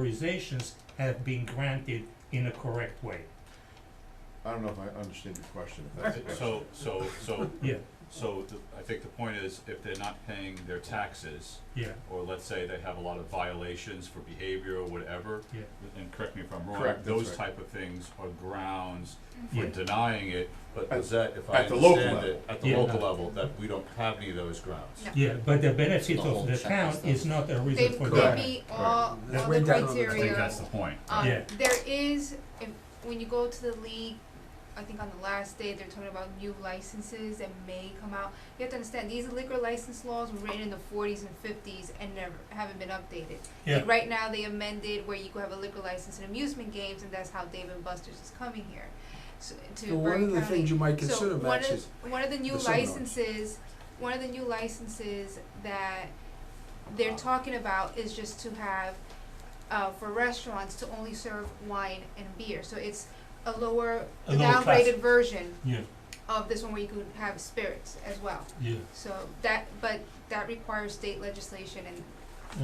authorizations have been granted in a correct way. I don't know if I understand your question, if that's the question. So, Yeah, I think the point is, if they're not paying their taxes, yeah, or let's say they have a lot of violations for behavior or whatever, yeah, and correct me if I'm wrong, Correct, that's those right. type of things are grounds for yeah. denying it, but At- was that, if I at the local understand level. it, at the Yeah. local level, that we don't have any of those grounds? No. Yeah, but the benefit The whole of the town checklist is of- not a They, reason for they that. meet Right. all That's the way down on the I think criteria. that's the point. Yeah. There is, when you go to the league, I think on the last day, they're talking about new licenses that may come out. You have to understand, these liquor license laws were written in the 40s and 50s and never, haven't been updated. Yeah. Like right now, they amended where you could have a liquor license in amusement games, and that's how Dave and Buster's is coming here. So, to So one Bergen of the County. things you might So consider, Max, is one of the new the seminars. licenses that they're talking about is just to have, for restaurants to only serve wine and beer. So it's a lower A lower class. downgraded version Yeah, of this one where you could have spirits as well. yeah. So but that requires state legislation, and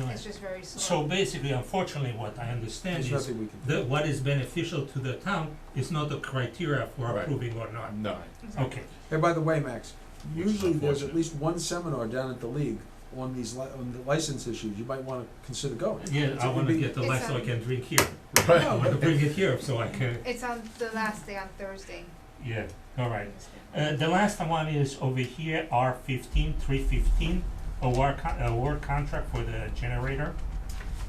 Alright. it's just very slow. So basically, unfortunately, what I understand there's is nothing we can do. what is beneficial to the town is not a criteria for Right. approving or not. No. Exactly. Okay, Hey, by the way, Max, Which is usually there's unfortunate. at least one seminar down at the league on these on the license issues. You might wanna consider going. yeah, It I would wanna be- get the It's light so I on- can drink here. I No, wanna but- bring it here so I can, It's on the last day on Thursday. yeah, alright. The last one is over here, R 15-315, award contract for the generator.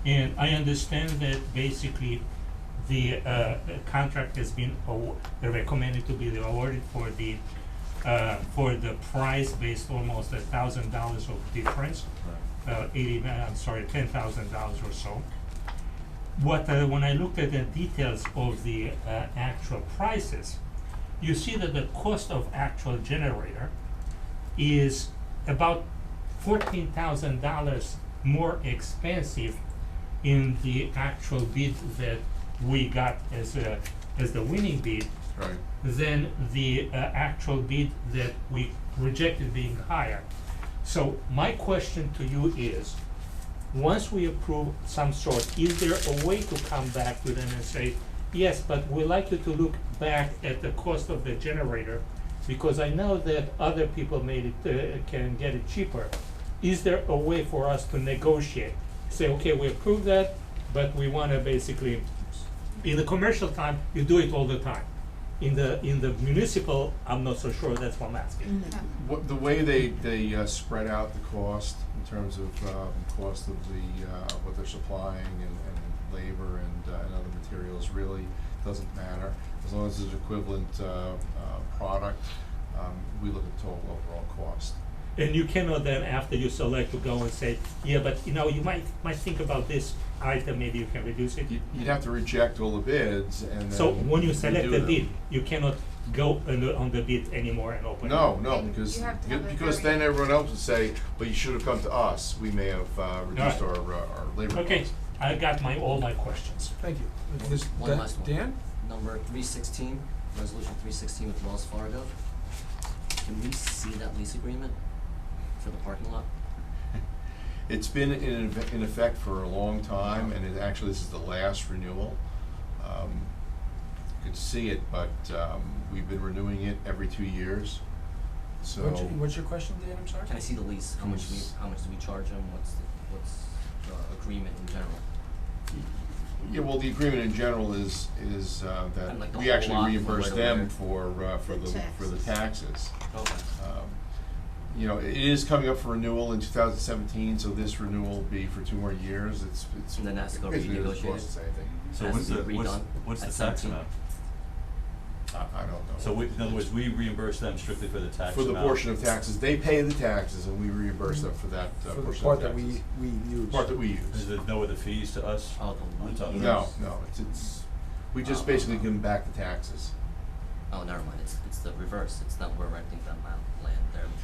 And I understand that basically the contract has been recommended to be awarded for the price based almost $1,000 of difference, $10,000 or so. When I looked at the details of the actual prices, you see that the cost of actual generator is about $14,000 more expensive in the actual bid that we got as the winning bid Right. than the actual bid that we rejected being higher. So my question to you is, once we approve some sort, is there a way to come back to them and say, yes, but we'd like you to look back at the cost of the generator, because I know that other people made it, can get it cheaper. Is there a way for us to negotiate? Say, okay, we approve that, but we wanna basically, in the commercial time, you do it all the time. In the municipal, I'm not so sure, that's what I'm asking. What, the way they spread out the cost in terms of cost of the what they're supplying and labor and other materials really doesn't matter. As long as it's equivalent product, we look at the total overall cost. And you cannot then, after you select, to go and say, yeah, but you know, you might think about this item, maybe you can reduce it. You'd have to reject all the bids and then So when you select redo the them. bid, you cannot go on the bid anymore and open it. No, Then because you have to have a because very- then everyone else would say, but you should have come to us. We may have reduced our labor Okay, costs. I got all my questions. Thank you. One last one. Dan? Number 316, resolution 316 with Wells Fargo. Can we see that lease agreement for the parking lot? It's been in effect for a long time, and actually this is the last renewal. You could see it, but we've been renewing it every 2 years. So What's your question, Dan? I'm sorry? Can I see the lease? How much do we charge them? What's the agreement in general? yeah, well, the agreement in general is that And like the we whole actually lot from reimburse where to them where? for the taxes. Okay. You know, it is coming up for renewal in 2017, so this renewal will be for 2 more years. It's And then that's gonna be basically as negotiated? close as anything. So Has what's to the, be redone what's the at tax 17? amount? I don't know. So in other words, we reimburse them strictly for the tax For amount? the portion of taxes, they pay the taxes and we reimburse them for that For the portion part of that taxes. we use. Part that we Is use. there no other fees to us? Oh, the No. No, we just basically give them back the taxes. Oh, never mind. It's the reverse. It's not we're renting them out land.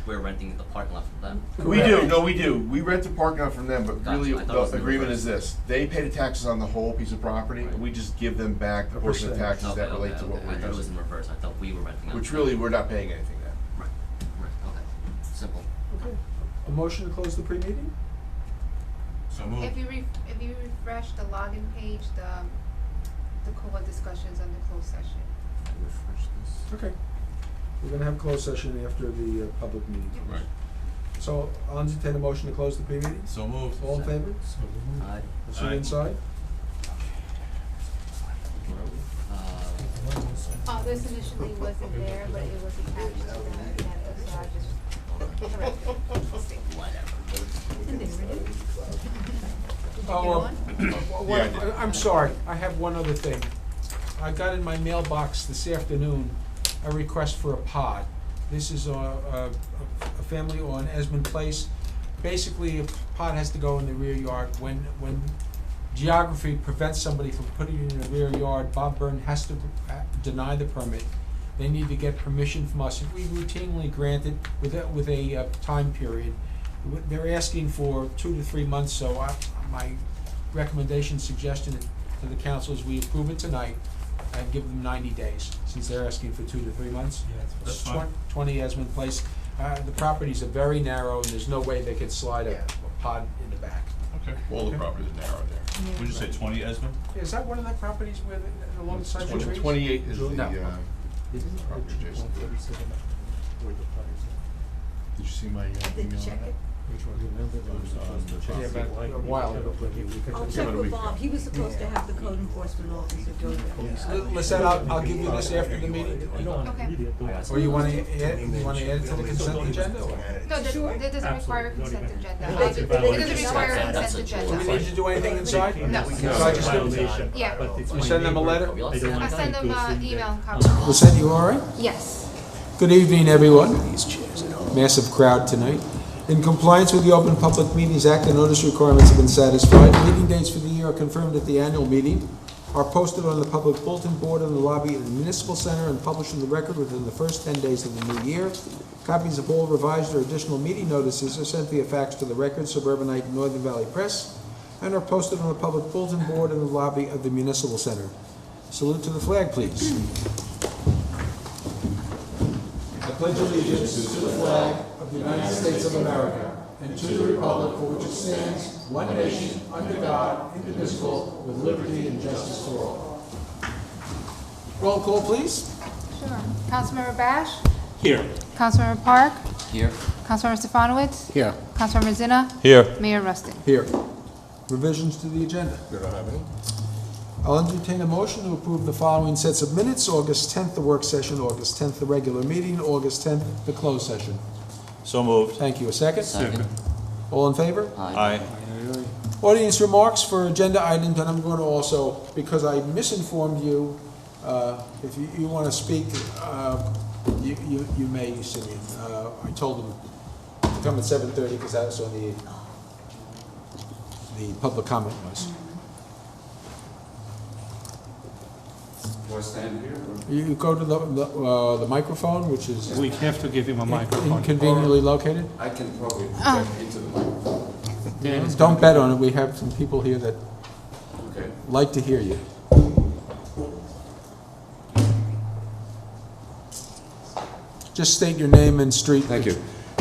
We're renting the parking lot from them. We do, no, we do. We rent the parking lot from them, but Gotcha. really I thought it was the the agreement reverse. is this. They pay the taxes on the whole piece of property and Right. we just give them back the A portion of percentage. taxes that relate to what I we're thought it was using. in reverse. I thought we were renting out. Which land. really, we're not paying anything then. Right. Right. Okay. Simple. Okay. A motion to close the pre-meeting? So moved. If you refresh the login page, the COLA discussions on the closed session. Refresh this. Okay. We're gonna have closed session after the public meeting. Right. So I'll entertain a motion to close the meeting. So moved. All in favor? Aye. We'll see you Aye. inside. Where are we? This initially wasn't there, but it was attached to the agenda, so I just corrected it. I'm sorry, I have one other thing. I got in my mailbox this afternoon a request for a pod. This is a family on Esmond Place. Basically, a pod has to go in the rear yard. When geography prevents somebody from putting it in the rear yard, Bob Byrne has to deny the permit. They need to get permission from us. If we routinely grant it with a time period, they're asking for 2 to 3 months, so my recommendation, suggestion to the council is we approve it tonight and give them 90 days, since they're asking for 2 to 3 months. That's fine. 20 Esmond Place. The properties are very narrow, and there's no way they could slide a pod in the back. Okay. All the properties are narrow there. Would you say 20, Esmond? Is that one of the properties where, alongside the trees? 28 is the, No. property adjacent to it. Did you see my email? check it. Yeah, but a while ago. I'll Yeah, check but we with can- Bob, he was supposed to have the code enforcement officer go there. Lisette, I'll give you this after the meeting. Okay. Or you wanna add it to the consent agenda? Or? No, Sure. that doesn't require a consent agenda. But they- It but they- doesn't require a That's consent a Do we agenda. need to do anything inside? No. So I just give- Yeah. You send them a letter? Are we all I don't set? I send them email and copy. Lisette, you all right? Yes. Good evening, everyone. Massive crowd tonight. In compliance with the Open Public Meetings Act, the notice requirements have been satisfied. Meeting dates for the year are confirmed at the annual meeting, are posted on the public bulletin board in the lobby of the Municipal Center and published in the record within the first 10 days of the new year. Copies of all revised or additional meeting notices are sent via fax to the Record, Suburbanite, and Northern Valley Press, and are posted on the public bulletin board in the lobby of the Municipal Center. Salute to the flag, please. I pledge allegiance to the flag of the United States of America and to the republic for which it stands, one nation, under God, indivisible, with liberty and justice for all. Roll call, please. Sure. Councilmember Bash? Here. Councilmember Park? Here. Councilmember Stefanowitz? Here. Councilmember Zina? Here. Mayor Rustin? Here. Revisions to the agenda. You don't have any? I'll entertain a motion to approve the following sets of minutes: August 10th, the work session; August 10th, the regular meeting; August 10th, the closed session. So moved. Thank you. A second? Second. All in favor? Aye. Audience remarks for agenda items, and I'm going to also, because I misinformed you, if you want to speak, you may, Simeon. I told them to come at 7:30 because that's when the public comment was. Do I stand here? You go to the microphone, which is We have to give him a microphone. inconveniently located. I can probably project into the microphone. Dan is Don't bet on it. We have some people here that Okay. like to hear you. Just state your name and street. Thank you.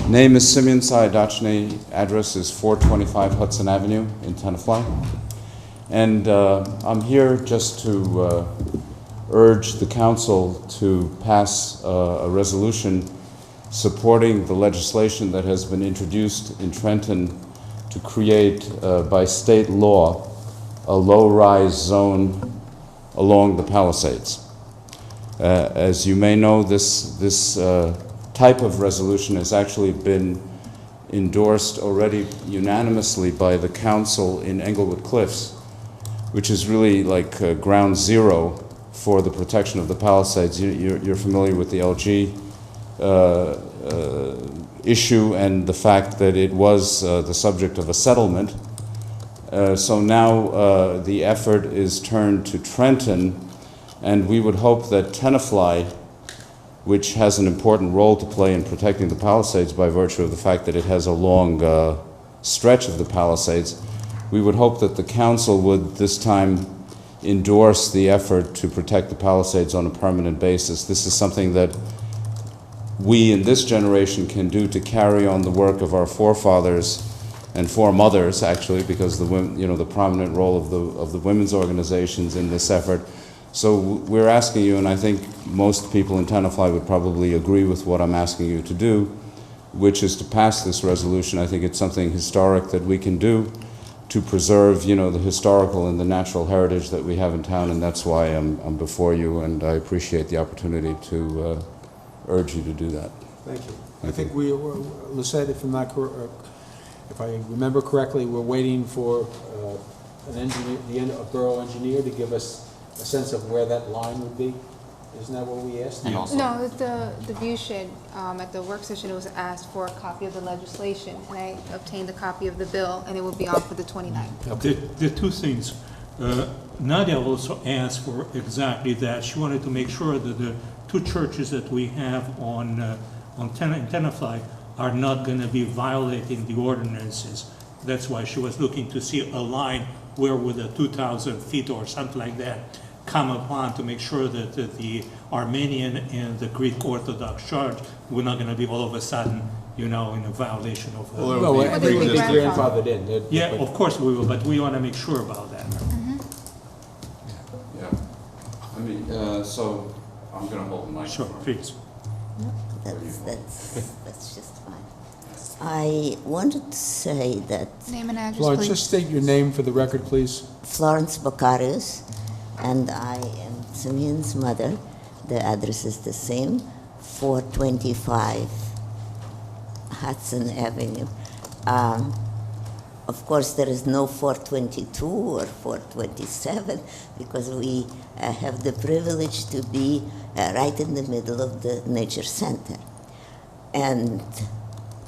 Name is Simeon Sayadachny. Address is 425 Hudson Avenue in Tenafly. And I'm here just to urge the council to pass a resolution supporting the legislation that has been introduced in Trenton to create, by state law, a low-rise zone along the Palisades. As you may know, this type of resolution has actually been endorsed already unanimously by the council in Englewood Cliffs, which is really like ground zero for the protection of the Palisades. You're familiar with the LG issue and the fact that it was the subject of a settlement. So now the effort is turned to Trenton, and we would hope that Tenafly, which has an important role to play in protecting the Palisades by virtue of the fact that it has a long stretch of the Palisades, we would hope that the council would this time endorse the effort to protect the Palisades on a permanent basis. This is something that we in this generation can do to carry on the work of our forefathers and for mothers, actually, because the women, you know, the prominent role of the women's organizations in this effort. So we're asking you, and I think most people in Tenafly would probably agree with what I'm asking you to do, which is to pass this resolution. I think it's something historic that we can do to preserve, you know, the historical and the natural heritage that we have in town, and that's why I'm before you, and I appreciate the opportunity to urge you to do that. Thank you. I Thank think we, Lucette, if I'm not if I remember correctly, we're waiting for an engineer, a borough engineer, to give us a sense of where that line would be. Isn't that what we asked? And also, No, the view shed, at the work session, it was asked for a copy of the legislation, and I obtained a copy of the bill, and it will be on for the 29th. The two things. Nadia also asked for exactly that. She wanted to make sure that the two churches that we have in Tenafly are not going to be violating the ordinances. That's why she was looking to see a line where would the 2,000 feet or something like that come upon, to make sure that the Armenian and the Greek Orthodox Church were not going to be all of a sudden, you know, in a violation of the... Well, No, Well, everything's they would be grandfathered in. Yeah, of course we will, but we want to make sure about that. Yeah. I mean, so I'm going to hold the mic. Sure, please. That's just fine. I wanted to say that Name and address, Florence, please. just state your name for the record, please. Florence Bocarius, and I am Simeon's mother. The address is the same, 425 Hudson Avenue. Of course, there is no 422 or 427 because we have the privilege to be right in the middle of the nature center. And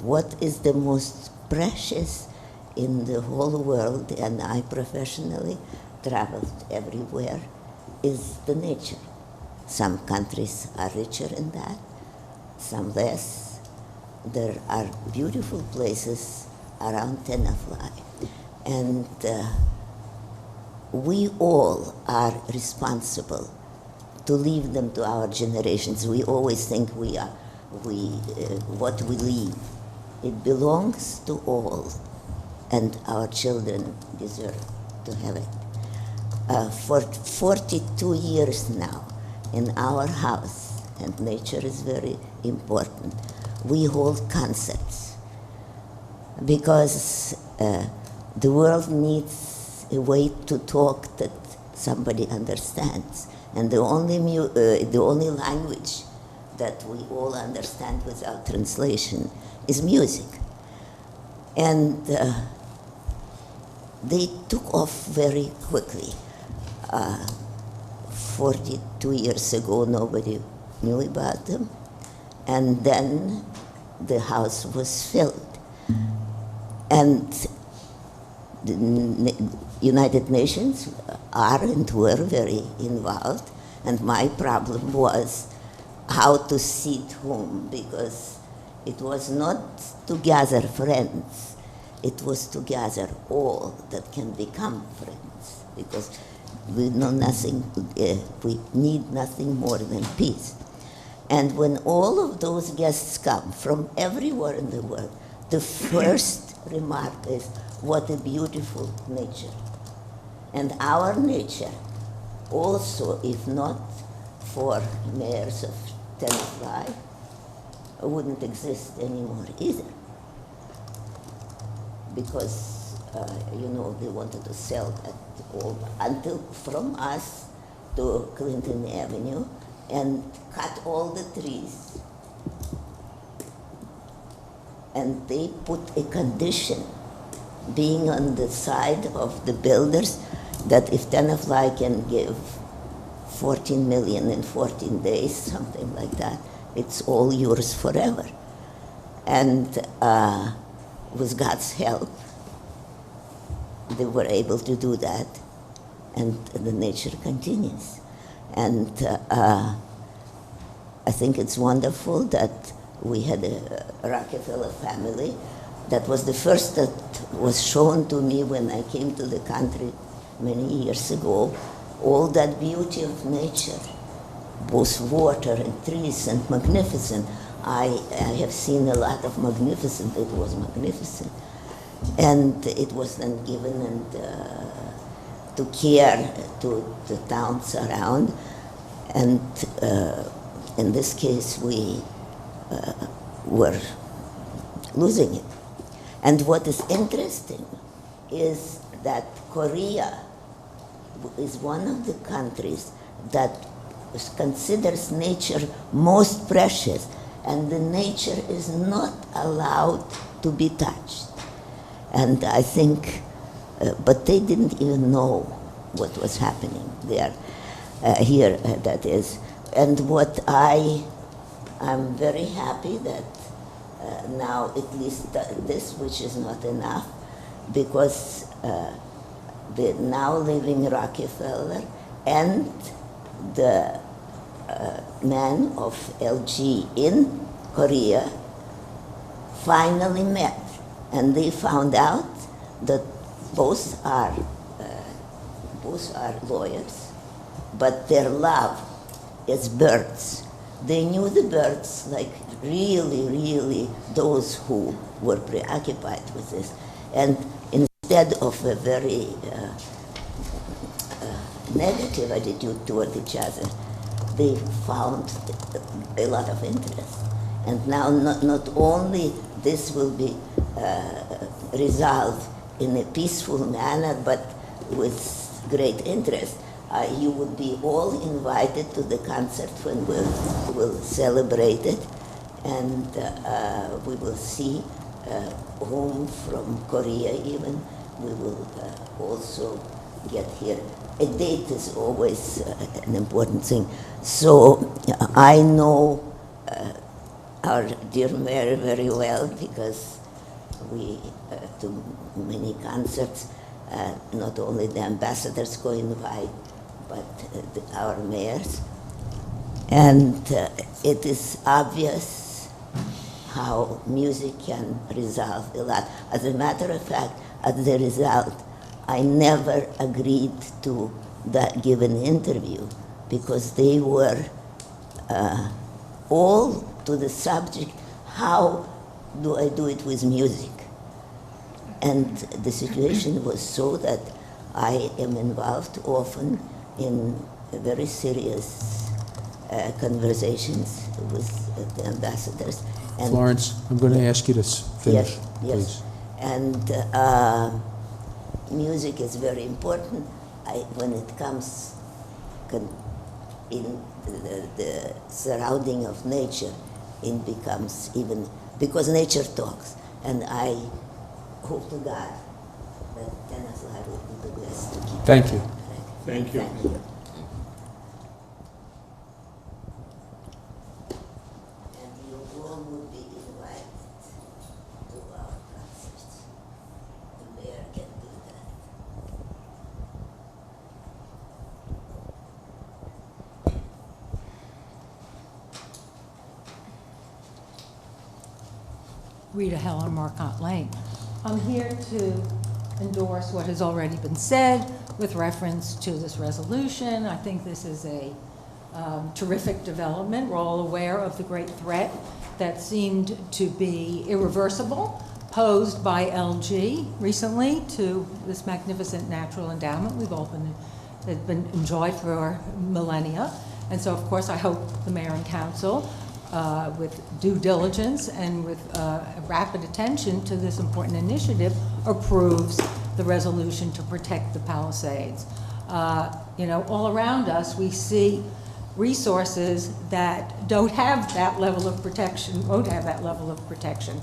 what is the most precious in the whole world, and I professionally traveled everywhere, is the nature. Some countries are richer in that, some less. There are beautiful places around Tenafly, and we all are responsible to leave them to our generations. We always think what we leave, it belongs to all, and our children deserve to have it. For 42 years now, in our house, and nature is very important, we hold concepts because the world needs a way to talk that somebody understands, and the only language that we all understand without translation is music. And they took off very quickly. 42 years ago, nobody knew about them. And then the house was filled. And the United Nations are and were very involved. And my problem was how to seat whom, because it was not to gather friends, it was to gather all that can become friends, because we know nothing, we need nothing more than peace. And when all of those guests come from everywhere in the world, the first remark is, what a beautiful nature. And our nature also, if not for mayors of Tenafly, wouldn't exist anymore either. Because, they wanted to sell that all, until from us to Clinton Avenue, and cut all the trees. And they put a condition, being on the side of the builders, that if Tenafly can give 14 million in 14 days, something like that, it's all yours forever. And with God's help, they were able to do that, and the nature continues. And I think it's wonderful that we had a Rockefeller family. That was the first that was shown to me when I came to the country many years ago. All that beauty of nature, both water and trees and magnificent. I have seen a lot of magnificent, it was magnificent. and it was then given and to care to the towns around, and in this case we were losing it. And what is interesting is that Korea is one of the countries that considers nature most precious, and the nature is not allowed to be touched. And I think, but they didn't even know what was happening there, here, that is. And what I'm very happy that now at least this, which is not enough, because the now living Rockefeller and the man of LG in Korea finally met, and they found out that both are lawyers, but their love is birds. They knew the birds like really those who were preoccupied with this, and instead of a very negative attitude toward each other, they found a lot of interest. And now not only this will be resolved in a peaceful manner, but with great interest. You would be all invited to the concert when we'll celebrate it, and we will see whom from Korea even. We will also get here. A date is always an important thing. So I know our dear mayor very well, because we do many concerts. Not only the ambassadors go invite, but our mayors. And it is obvious how music can resolve a lot. As a matter of fact, as a result, I never agreed to give an interview, because they were all to the subject, how do I do it with music? And the situation was so that I am involved often in very serious conversations with the ambassadors. And Florence, I'm going to ask you to finish, yes. please. And music is very important. When it comes in the surrounding of nature, it becomes even, because nature talks. And I hope to God that Tenafly will be the best to keep. Thank you. Thank you. Thank you. And you all will be invited to our concerts. The mayor can do that. Rita Helen, Marcotte Lane. I'm here to endorse what has already been said with reference to this resolution. I think this is a terrific development. We're all aware of the great threat that seemed to be irreversible posed by LG recently to this magnificent natural endowment we've all been enjoyed for millennia. And so, of course, I hope the mayor and council, with due diligence and with rapid attention to this important initiative, approves the resolution to protect the Palisades. You know, all around us we see resources that don't have that level of protection, won't have that level of protection.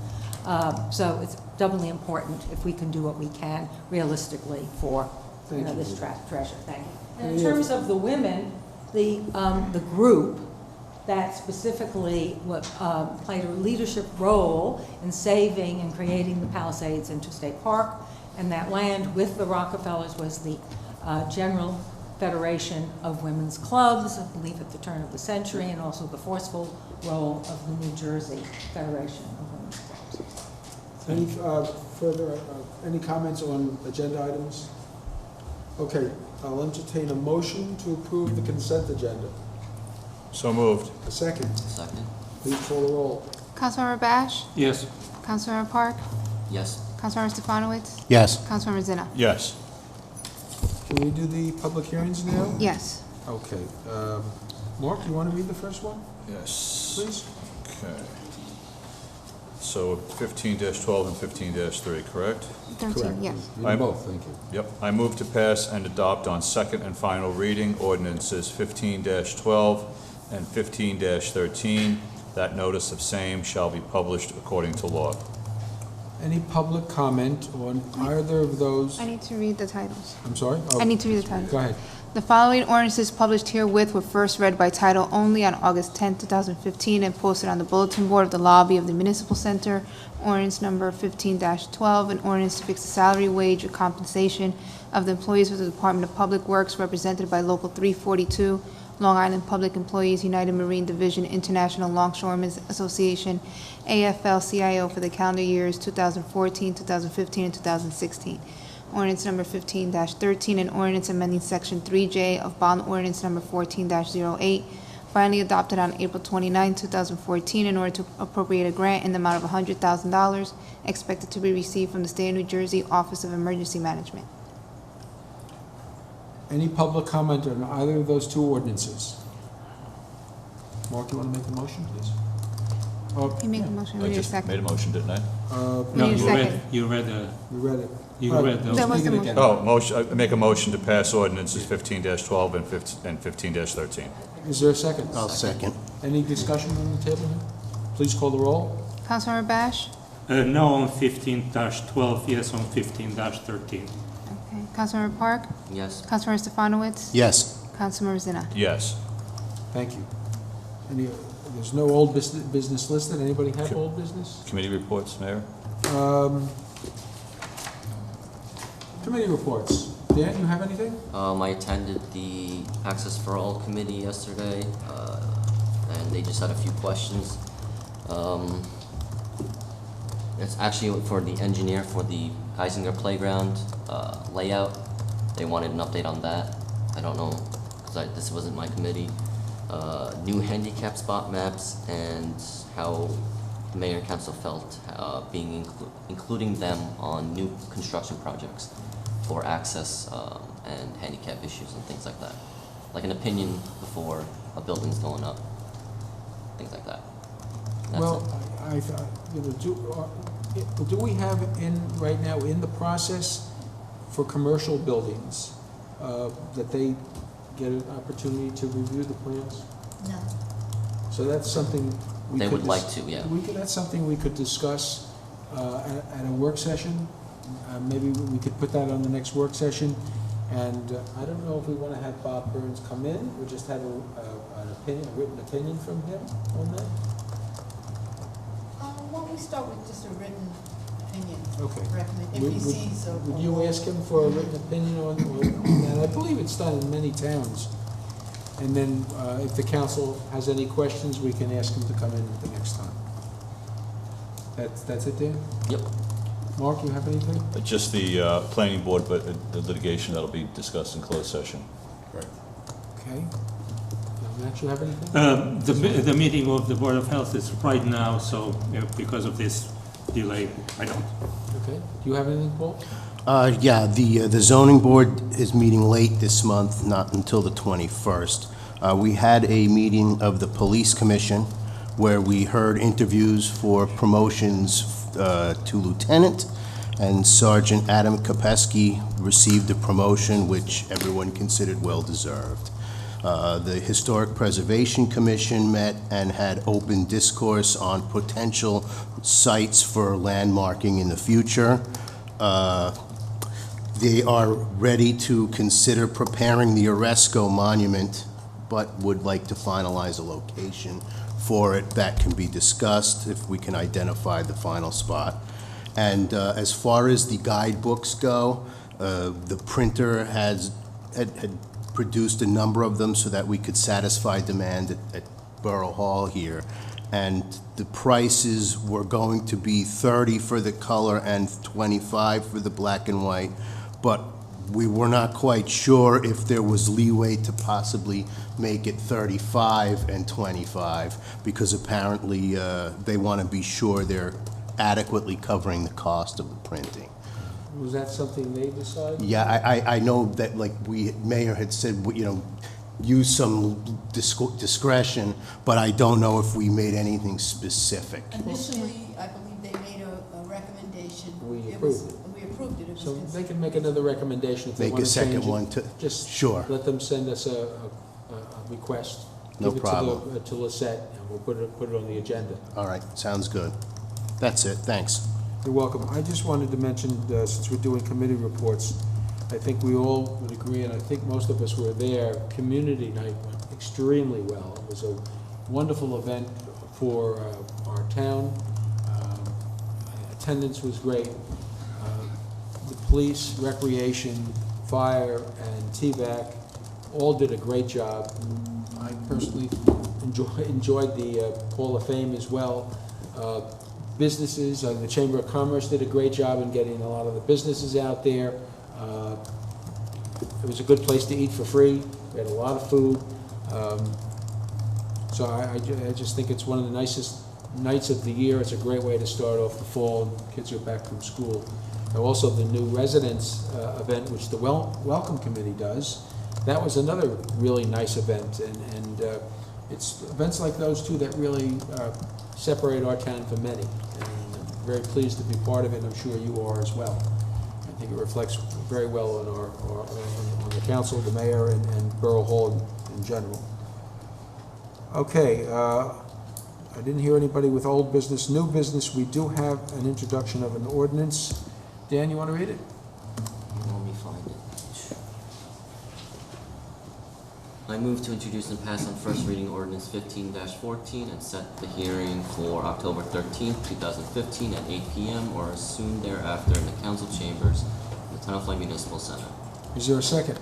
So it's doubly important if we can do what we can realistically for this treasure. Thank you. And in terms of the women, the group that specifically played a leadership role in saving and creating the Palisades Interstate Park, and that land with the Rockefellers was the General Federation of Women's Clubs, I believe at the turn of the century, and also the forceful role of the New Jersey Federation of Women's Clubs. Any further, any comments on agenda items? Okay, I'll entertain a motion to approve the consent agenda. So moved. A second. Second? Please call the roll. Councilmember Bash? Yes. Councilmember Park? Yes. Councilmember Stefanowitz? Yes. Councilmember Zina? Yes. Can we do the public hearings now? Yes. Okay, Mark, you wanna read the first one, Yes. please? Okay. So 15-12 and 15-3, correct? 13, yes. Read them I'm- both, thank you. Yep. I move to pass and adopt on second and final reading ordinances 15-12 and 15-13. That notice of same shall be published according to law. Any public comment on either of those? I need to read the titles. I'm sorry? Oh, I need to read the titles. go ahead. The following ordinances published herewith were first read by title only on August 10, 2015, and posted on the bulletin board of the lobby of the Municipal Center. Ordinance number 15-12, an ordinance to fix the salary, wage, or compensation of the employees of the Department of Public Works represented by Local 342, Long Island Public Employees United Marine Division International Longshoremen's Association, AFL-CIO, for the calendar years 2014, 2015, and 2016. Ordinance number 15-13, an ordinance amending section 3J of bond ordinance number 14-08, finally adopted on April 29, 2014, in order to appropriate a grant in the amount of $100,000 expected to be received from the State of New Jersey Office of Emergency Management. Any public comment on either of those two ordinances? Mark, you wanna make the motion, please? Oh, You make a motion, I we need a just made a second. motion, didn't I? We No, need a you read, second. you read, you read it. you All right, read those. That was speak the it again. Oh, motion, I make a motion to pass ordinances 15-12 and 15-13. Is there a second? I'll second. Any discussion on the table here? Please call the roll. Councilmember Bash? No on 15-12, yes on 15-13. Okay. Councilmember Park? Yes. Councilmember Stefanowitz? Yes. Councilmember Zina? Yes. Thank you. Any, there's no old business listed. Anybody have Okay. old business? Committee reports, Mayor? Committee reports. Dan, you have anything? I attended the Access for All committee yesterday, and they just had a few questions. It's actually for the engineer for the Geisinger Playground layout. They wanted an update on that. I don't know, because this wasn't my committee. New handicap spot maps and how the mayor and council felt including them on new construction projects for access and handicap issues and things like that. Like an opinion before a building's going up, things like that. That's Well, it. I thought, you know, do we have right now in the process for commercial buildings, that they get an opportunity to review the plans? No. So that's something we could. They would like to, yeah. That's something we could discuss, at a work session. Maybe we could put that on the next work session. And I don't know if we wanna have Bob Burns come in, or just have a written opinion from him on that? Why don't we start with just a written opinion? Okay. Recommend, if Would- he would- sees a. Would you ask him for a written opinion on that? I believe it's done in many towns. And then, if the council has any questions, we can ask him to come in at the next time. That's it, Dan? Yep. Mark, you have anything? Just the planning board, but the litigation that'll be discussed in closed session. Okay. Matt, you have anything? The meeting of the Board of Health is right now, so because of this delay, I don't. Okay. Do you have anything, Paul? Yeah, the zoning board is meeting late this month, not until the 21st. We had a meeting of the police commission where we heard interviews for promotions to lieutenant, and Sergeant Adam Kopesky received a promotion which everyone considered well-deserved. The Historic Preservation Commission met and had open discourse on potential sites for landmarking in the future. They are ready to consider preparing the Oresco monument, but would like to finalize a location for it. That can be discussed if we can identify the final spot. And as far as the guidebooks go, the printer had produced a number of them so that we could satisfy demand at Borough Hall here. And the prices were going to be $30 for the color and $25 for the black and white, but we were not quite sure if there was leeway to possibly make it $35 and $25, because apparently they want to be sure they're adequately covering the cost of the printing. Was that something they decided? Yeah, I know that, like, Mayor had said, you know, use some discretion, but I don't know if we made anything specific. Initially, I believe they made a recommendation. We It was- approved it. We approved it. It was So they considered. can make another recommendation if they Make want a to change it. second one to, Just sure, let them send us a request. No Give it problem. to Lisette, and we'll put it on the agenda. all right, sounds good. That's it, thanks. You're welcome. I just wanted to mention, since we're doing committee reports, I think we all would agree, and I think most of us were there, community night went extremely well. It was a wonderful event for our town. Attendance was great. The police, recreation, fire, and TVAC all did a great job. I personally enjoyed the Hall of Fame as well. Businesses, the Chamber of Commerce did a great job in getting a lot of the businesses out there. It was a good place to eat for free. We had a lot of food. So I just think it's one of the nicest nights of the year. It's a great way to start off the fall, and kids are back from school. And also the new residence event, which the Welcome Committee does. That was another really nice event, and it's events like those two that really separate our town from many. And I'm very pleased to be part of it, and I'm sure you are as well. I think it reflects very well on on the council, the mayor, and Borough Hall in general. Okay, I didn't hear anybody with old business. New business, we do have an introduction of an ordinance. Dan, you want to read it? Let me find it. I move to introduce and pass on first reading ordinance 15-14 and set the hearing for October 13th, 2015 at 8 p.m. or as soon thereafter in the council chambers in the Tenafly Municipal Center. Is there a second?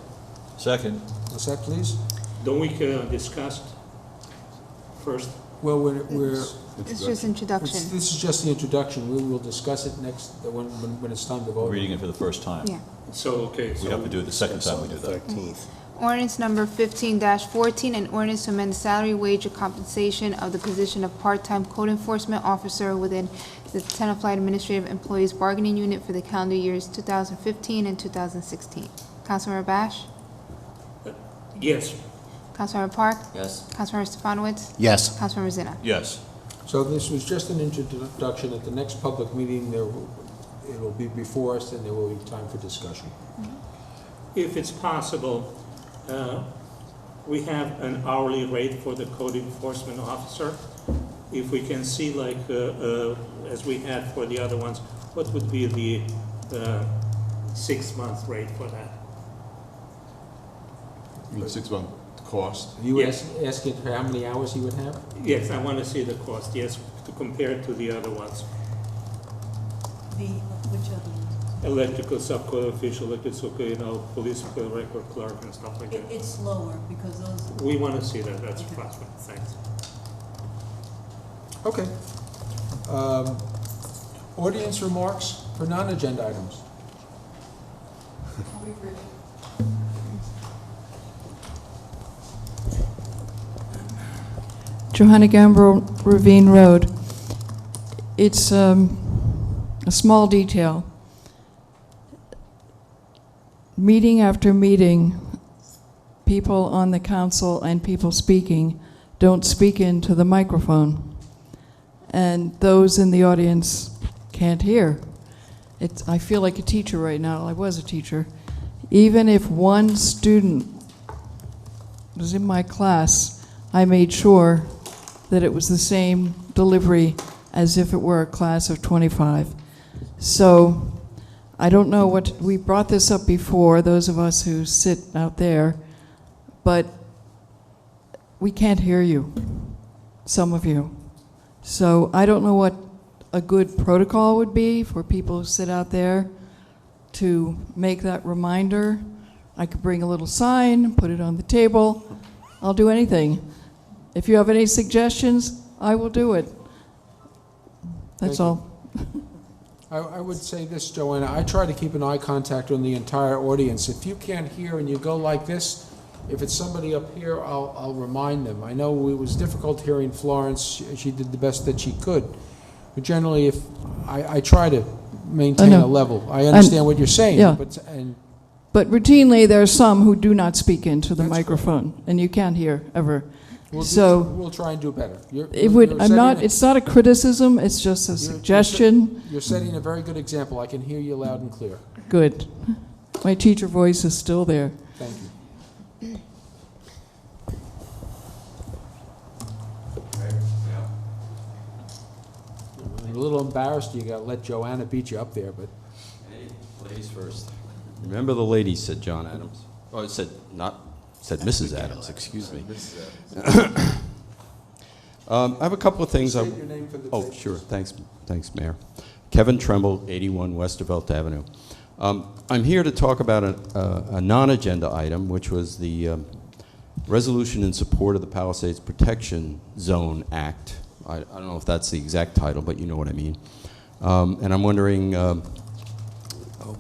Second. Lisette, please. Don't we discuss first? Well, It's just introduction. this is just the introduction. We will discuss it next, when it's time to vote. Reading it for the first time. Yeah. So, okay, We have to do it the second time we do that. 13th. Ordinance number 15-14, an ordinance to amend the salary, wage, and compensation of the position of part-time code enforcement officer within the Tenafly Administrative Employees Bargaining Unit for the calendar years 2015 and 2016. Councilmember Bash? yes, Councilmember Park? Yes? Councilmember Stefanowitz? Yes, Councilmember Zina? Yes. So this was just an introduction. At the next public meeting, it will be before us, and there will be time for discussion. if it's possible, we have an hourly rate for the code enforcement officer. If we can see, like, as we had for the other ones, what would be the 6-month rate for that? You mean 6-month cost? You were Yes. asking for how many hours he would have? Yes, I want to see the cost, yes, to compare it to the other ones. Which other one? Electrical subcode official, electrical, police record clerk and stuff like that. It's lower because those. We want to see that, that's Okay. fine, thanks. Okay. Audience remarks for non-agenda items. Johanna Gambro, Ravine Road. It's a small detail. Meeting after meeting, people on the council and people speaking don't speak into the microphone. And those in the audience can't hear. I feel like a teacher right now. I was a teacher. Even if one student was in my class, I made sure that it was the same delivery as if it were a class of 25. So I don't know we brought this up before, those of us who sit out there, but we can't hear you, some of you. So I don't know what a good protocol would be for people who sit out there to make that reminder. I could bring a little sign, put it on the table. I'll do anything. If you have any suggestions, I will do it. That's Thank you. all. I would say this, Joanna, I try to keep an eye contact on the entire audience. If you can't hear and you go like this, if it's somebody up here, I'll remind them. I know it was difficult hearing Florence. She did the best that she could. But generally, if, I try to maintain know. a level. I understand what you're saying, yeah. and But routinely, there are some who do not speak into the That's microphone, and you can't hear ever. we'll So try and do better. it would. I'm not. It's not a criticism. It's just a suggestion. You're setting a very good example. I can hear you loud and clear. Good. My teacher voice is still there. Thank you. I'm a little embarrassed you got to let Joanna beat you up there, but Hey, ladies first. Remember the ladies, said John Adams. Oh, it said Mrs. Adams, excuse me. I have a couple of things. state your name for the Oh, tape, sure. please. Thanks, Mayor. Kevin Tremble, 81 Westervelt Avenue. I'm here to talk about a non-agenda item, which was the resolution in support of the Palisades Protection Zone Act. I don't know if that's the exact title, but you know what I mean. And I'm wondering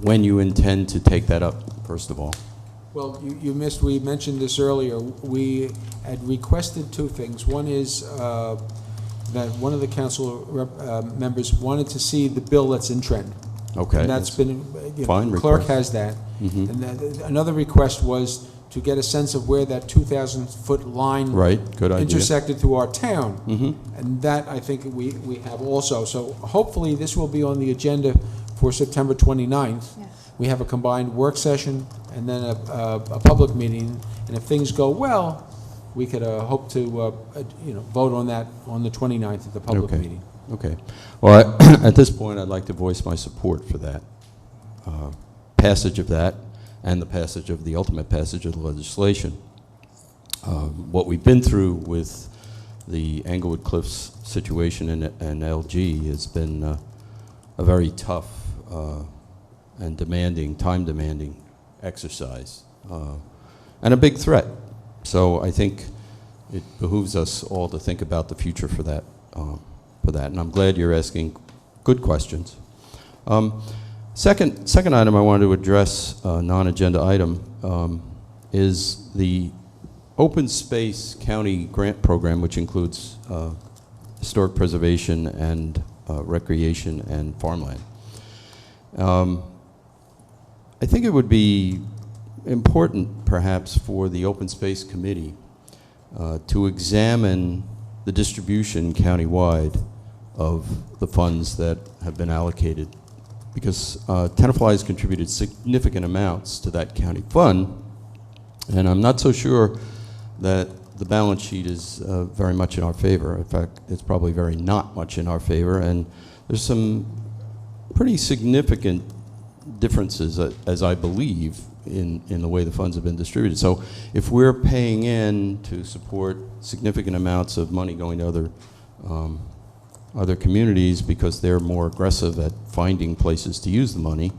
when you intend to take that up, first of all. Well, you missed, we mentioned this earlier. We had requested two things. One is that one of the council members wanted to see the bill that's in trend. Okay. And that's been, Fine the clerk request. has that. Mhm. And another request was to get a sense of where that 2,000-foot line Right, good idea. intersected through our town. Mhm. And that, I think, we have also. So hopefully, this will be on the agenda for September 29th. Yes. We have a combined work session and then a public meeting. And if things go well, we could hope to, vote on that on the 29th at the public Okay. meeting. Okay. Well, at this point, I'd like to voice my support for that, passage of that, and the passage of the ultimate passage of the legislation. What we've been through with the Englewood Cliffs situation and LG has been a very tough and time-demanding exercise, and a big threat. So I think it behooves us all to think about the future for that. And I'm glad you're asking good questions. Second item I wanted to address, non-agenda item, is the Open Space County Grant Program, which includes historic preservation and recreation and farmland. I think it would be important, perhaps, for the Open Space Committee to examine the distribution countywide of the funds that have been allocated, because Tenafly has contributed significant amounts to that county fund, and I'm not so sure that the balance sheet is very much in our favor. In fact, it's probably very not much in our favor, and there's some pretty significant differences, as I believe, in the way the funds have been distributed. So if we're paying in to support significant amounts of money going to other communities because they're more aggressive at finding places to use the money,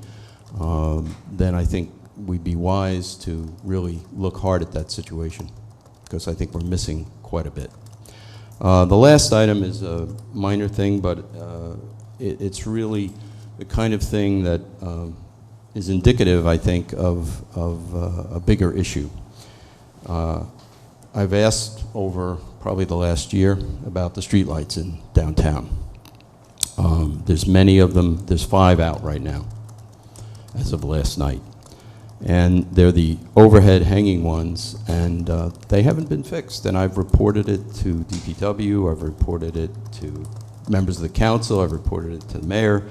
then I think we'd be wise to really look hard at that situation, because I think we're missing quite a bit. The last item is a minor thing, but it's really the kind of thing that is indicative, I think, of a bigger issue. I've asked over probably the last year about the streetlights in downtown. There's many of them. There's 5 out right now, as of last night. And they're the overhead hanging ones, and they haven't been fixed. And I've reported it to DPW, I've reported it to members of the council, I've reported it to the mayor.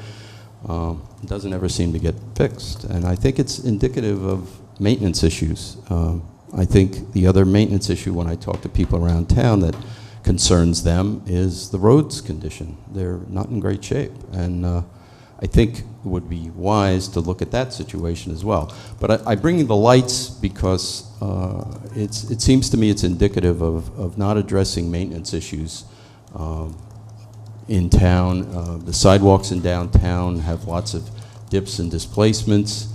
It doesn't ever seem to get fixed. And I think it's indicative of maintenance issues. I think the other maintenance issue when I talk to people around town that concerns them is the roads condition. They're not in great shape. And I think it would be wise to look at that situation as well. But I bring in the lights because it seems to me it's indicative of not addressing maintenance issues in town. The sidewalks in downtown have lots of dips and displacements.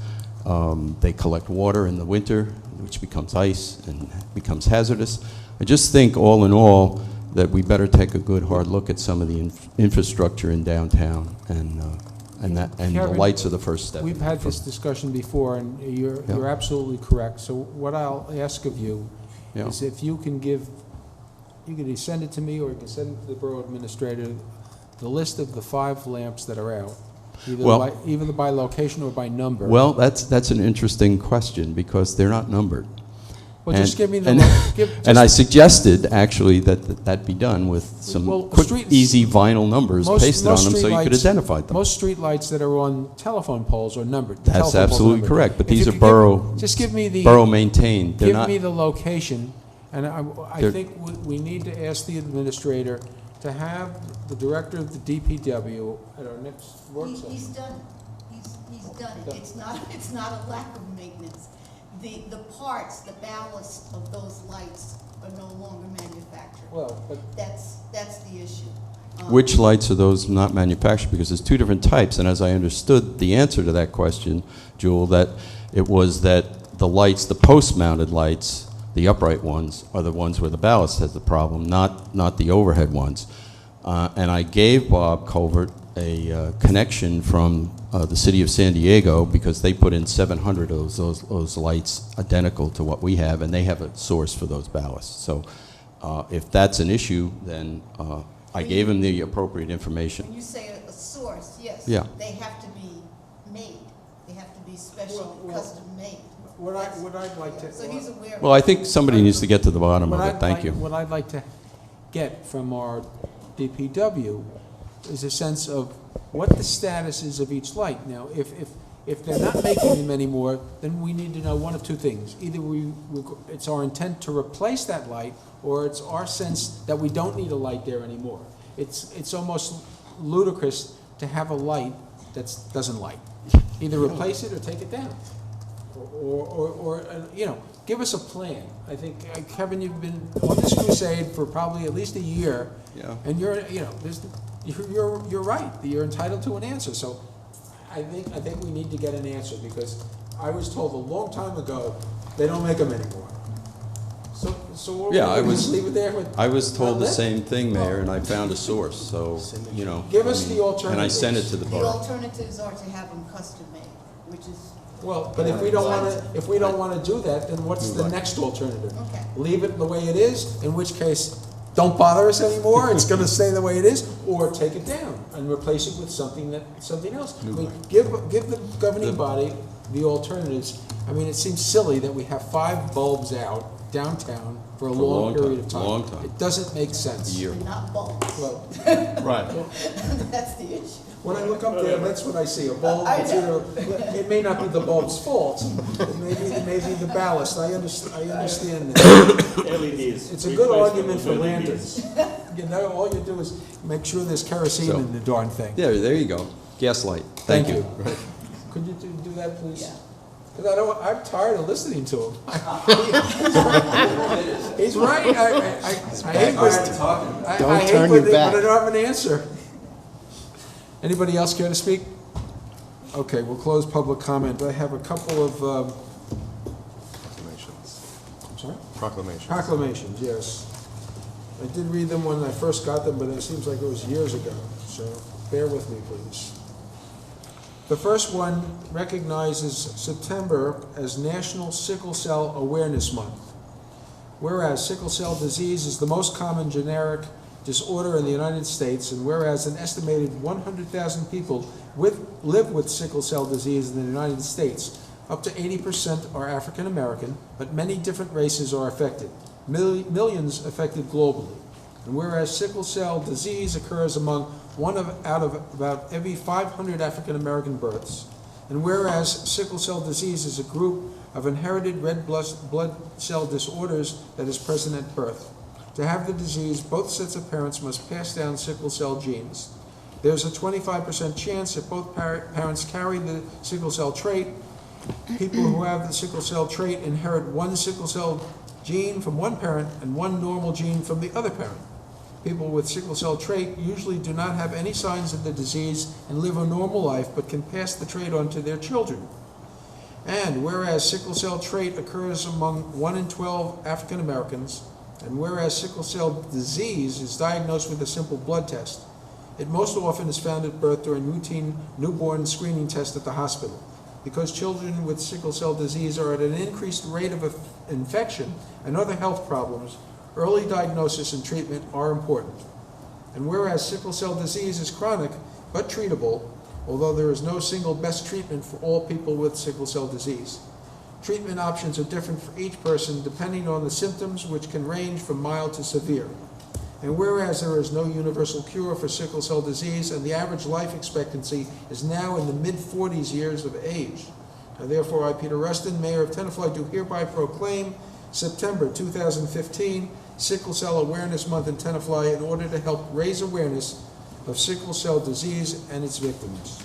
They collect water in the winter, which becomes ice and becomes hazardous. I just think, all in all, that we better take a good hard look at some of the infrastructure in downtown, and the Kevin, lights are the first step. We've had this discussion before, and you're absolutely correct. So what I'll ask of you Yeah. is if you can either send it to me or you can send it to the borough administrator, the list of the 5 lamps that are out, Well- either by location or by number. Well, that's an interesting question, because they're not numbered. Well, just And- give me the, and- give, And I just- suggested, actually, that be done with some Well, quick, streets- easy vinyl numbers pasted on them so you could streetlights- identify them. Most streetlights that are on telephone poles are numbered. The That's telephone poles are absolutely numbered. correct, but If you these are could give- borough, Just give me the. borough maintained. They're Give not, me the location, and I They're- think we need to ask the administrator to have the director of the DPW at our next work session. He's done it. He's done it. It's not a lack of maintenance. The parts, the ballast of those lights are no longer manufactured. Well, but That's the issue. which lights are those not manufactured? Because there's 2 different types, and as I understood the answer to that question, Jewel, that it was that the lights, the post-mounted lights, the upright ones, are the ones where the ballast has the problem, not the overhead ones. And I gave Bob Colbert a connection from the city of San Diego, because they put in 700 of those lights identical to what we have, and they have a source for those ballasts. So if that's an issue, then I gave him the appropriate When information. you say a source, yes. Yeah. They have to be made. They have to be specially Well, custom made. what I'd like to. So he's aware of Well, I think somebody needs to get to the bottom of What it. I'd Thank like- you. What I'd like to get from our DPW is a sense of what the status is of each light. Now, if they're not making them anymore, then we need to know one of 2 things. Either it's our intent to replace that light, or it's our sense that we don't need a light there anymore. It's almost ludicrous to have a light that doesn't light. Either replace it or take it down. Or give us a plan. I think, Kevin, you've been on this crusade for probably at least a year. Yeah. And you're right, you're entitled to an answer. So I think we need to get an answer, because I was told a long time ago, they don't make them anymore. So what Yeah, we're gonna just leave it there with. I was told the Well, same thing, Mayor, and I found a source, so, Give us I mean, the alternatives. And I sent it to the The borough. alternatives are to have them custom made, which is, Well, but if we don't wanna do that, then what's the next alternative? okay. Leave it the way it is, in which case, don't bother us anymore, it's gonna stay the way it is, or take it down and replace it with something else. I mean, give the governing body the alternatives. I mean, it seems silly that we have 5 bulbs out downtown for a long period of time. long time. It doesn't make sense. Year. They're not bulbs. Well, Right. That's the issue. when I look up there, that's what I see, a bulb, I it's either, it may not be the bulb's fault, it may be the ballast, I understand that. LEDs. It's a good argument for lanterns. All you do is make sure there's kerosene in the darn thing. There you go. Gaslight. Thank you. Could you do that, please? Yeah. Because I'm tired of listening to him. He's right, I hate when I don't have an answer. Anybody else care to speak? Okay, we'll close public comment. I have a couple of, Proclamations. I'm sorry? Proclamations. Proclamations, yes. I did read them when I first got them, but it seems like it was years ago, so bear with me, please. The first one recognizes September as National Sickle Cell Awareness Month. Whereas sickle cell disease is the most common generic disorder in the United States, and whereas an estimated 100,000 people live with sickle cell disease in the United States, up to 80% are African American, but many different races are affected, millions affected globally. And whereas sickle cell disease occurs among out of about every 500 African American births, and whereas sickle cell disease is a group of inherited red blood cell disorders that is present at birth. To have the disease, both sets of parents must pass down sickle cell genes. There's a 25% chance if both parents carry the sickle cell trait. People who have the sickle cell trait inherit one sickle cell gene from one parent and one normal gene from the other parent. People with sickle cell trait usually do not have any signs of the disease and live a normal life, but can pass the trait on to their children. And whereas sickle cell trait occurs among 1 in 12 African Americans, and whereas sickle cell disease is diagnosed with a simple blood test, it most often is found at birth during routine newborn screening tests at the hospital. Because children with sickle cell disease are at an increased rate of infection and other health problems, early diagnosis and treatment are important. And whereas sickle cell disease is chronic but treatable, although there is no single best treatment for all people with sickle cell disease. Treatment options are different for each person depending on the symptoms, which can range from mild to severe. And whereas there is no universal cure for sickle cell disease and the average life expectancy is now in the mid-40s years of age. Now therefore, I, Peter Rustin, Mayor of Tenafly, do hereby proclaim September 2015 Sickle Cell Awareness Month in Tenafly in order to help raise awareness of sickle cell disease and its victims.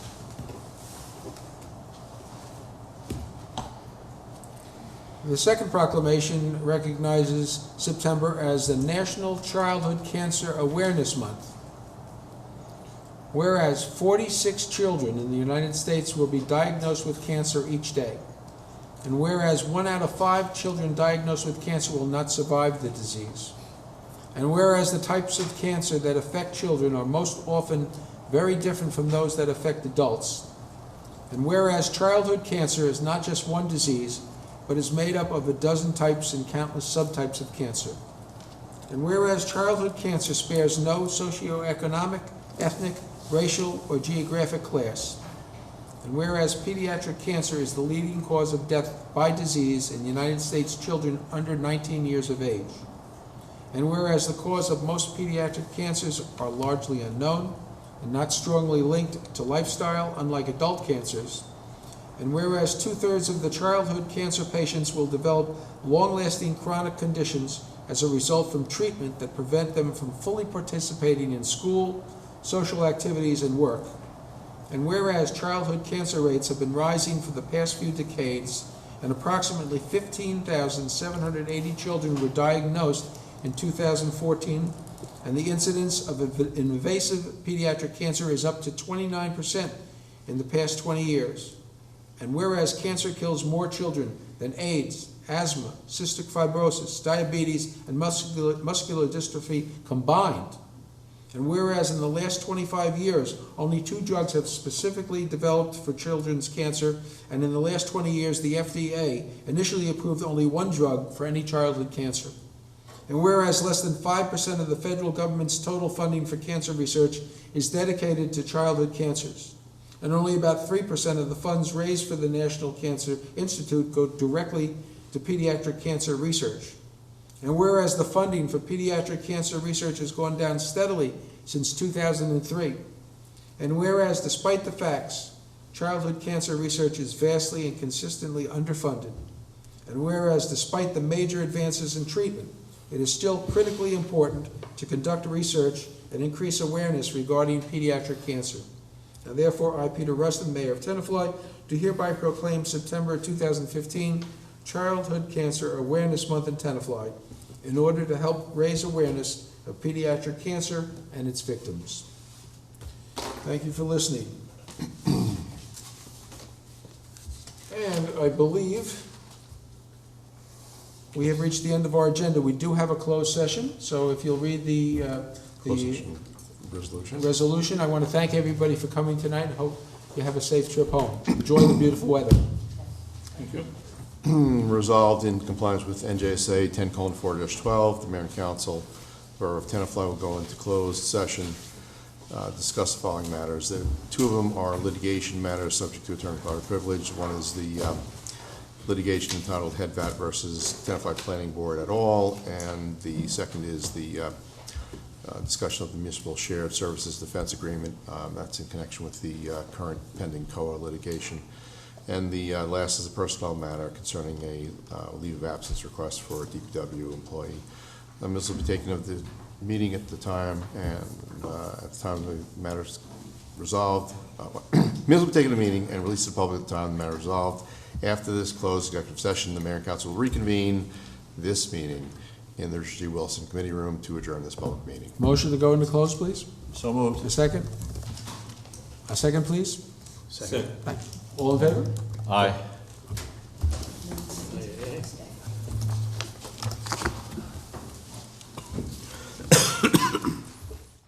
The second proclamation recognizes September as the National Childhood Cancer Awareness Month. Whereas 46 children in the United States will be diagnosed with cancer each day. And whereas 1 out of 5 children diagnosed with cancer will not survive the disease. And whereas the types of cancer that affect children are most often very different from those that affect adults. And whereas childhood cancer is not just one disease, but is made up of a dozen types and countless subtypes of cancer. And whereas childhood cancer spares no socioeconomic, ethnic, racial, or geographic class. And whereas pediatric cancer is the leading cause of death by disease in United States children under 19 years of age. And whereas the cause of most pediatric cancers are largely unknown and not strongly linked to lifestyle, unlike adult cancers. And whereas 2/3 of the childhood cancer patients will develop long-lasting chronic conditions as a result from treatment that prevent them from fully participating in school, social activities, and work. And whereas childhood cancer rates have been rising for the past few decades, and approximately 15,780 children were diagnosed in 2014, and the incidence of invasive pediatric cancer is up to 29% in the past 20 years. And whereas cancer kills more children than AIDS, asthma, cystic fibrosis, diabetes, and muscular dystrophy combined, and whereas in the last 25 years, only 2 drugs have specifically developed for children's cancer, and in the last 20 years, the FDA initially approved only 1 drug for any childhood cancer. And whereas less than 5% of the federal government's total funding for cancer research is dedicated to childhood cancers, and only about 3% of the funds raised for the National Cancer Institute go directly to pediatric cancer research. And whereas the funding for pediatric cancer research has gone down steadily since 2003, and whereas despite the facts, childhood cancer research is vastly and consistently underfunded, and whereas despite the major advances in treatment, it is still critically important to conduct research and increase awareness regarding pediatric cancer. Now therefore, I, Peter Rustin, Mayor of Tenafly, do hereby proclaim September 2015 Childhood Cancer Awareness Month in Tenafly in order to help raise awareness of pediatric cancer and its victims. Thank you for listening. And I believe we have reached the end of our agenda. We do have a closed session, so if you'll read the resolution. I want to thank everybody for coming tonight and hope you have a safe trip home. Enjoy the beautiful weather. Thank you. Resolved in compliance with NJSA 10:4-12, the Mayor and Council Borough of Tenafly will go into closed session, discuss the following matters. 2 of them are litigation matters subject to attorney-client privilege. One is the litigation entitled Headvat versus Tenafly Planning Board et al., and the second is the discussion of the Municipal Shared Services Defense Agreement. That's in connection with the current pending COA litigation. And the last is a personnel matter concerning a leave of absence request for a DPW employee. Minutes will be taken of the meeting at the time, and at the time the matter is resolved. Minutes will be taken of the meeting and released to the public at the time the matter is resolved. After this closed executive session, the Mayor and Council will reconvene this meeting in the Richard G. Wilson Committee Room to adjourn this public meeting. Motion to go into close, please. So moved. A second? A second, please. Second. All in favor? Aye.